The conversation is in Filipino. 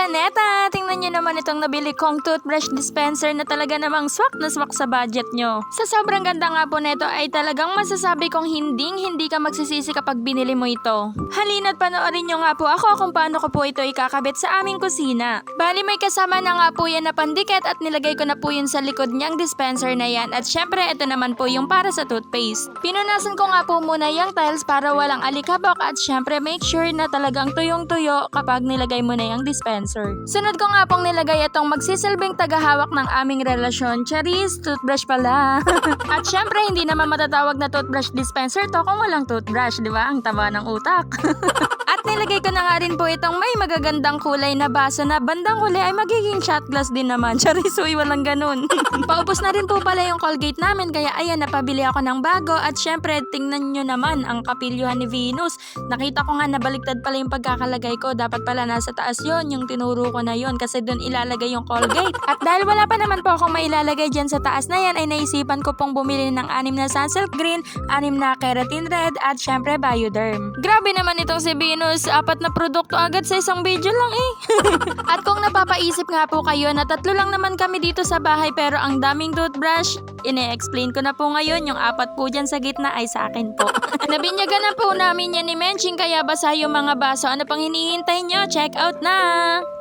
Planeta! Tingnan nyo naman itong nabili kong toothbrush dispenser na talaga namang swak na swak sa budget nyo. Sa sobrang ganda nga po neto ay talagang masasabi kong hindi ka magsisisi kapag binili mo ito. Halina't panoorin nyo nga po ako kung paano ko po ito ikakabit sa aming kusina. Bali may kasama na nga po yan na pandikit at nilagay ko na po yun sa likod niyang dispenser na yan. At syempre ito naman po yung para sa toothpaste. Pinunasan ko nga po muna yung tiles para walang alikabok at syempre make sure na talagang tuyong-tuyo kapag nilagay mo na yung dispenser. Sunod ko nga pong nilagay itong magsisilbing tagahawak ng aming relasyon. Charis, toothbrush pala. At syempre hindi naman matatawag na toothbrush dispenser to kung walang toothbrush, di ba? Ang taba ng utak. At nilagay ko na nga rin po itong may magagandang kulay na baso na bandang huli ay magiging shot glass din naman. Charis, uy, walang ganun. Paubos na rin po pala yung Colgate namin kaya ayan, napabili ako ng bago at syempre tingnan nyo naman ang kapilyuhan ni Venus. Nakita ko nga nabaliktad pala yung pagkakalagay ko. Dapat pala nasa taas yon yung tinuro ko na yon kasi doon ilalagay yung Colgate. At dahil wala pa naman po akong mailalagay dyan sa taas na yan ay naisipan ko pong bumili ng 6 na Sunsilk Green, 6 na Keratin Red at syempre Bioderm. Grabe naman itong si Venus, 4 na produkto agad sa isang video lang eh. At kung napapaisip nga po kayo na 3 lang naman kami dito sa bahay pero ang daming toothbrush, ine-explain ko na po ngayon yung 4 po dyan sa gitna ay sa akin po. Nabinyagan na po namin yan ni Menching kaya basa yung mga baso. Ano pang hinihintay nyo? Check out na!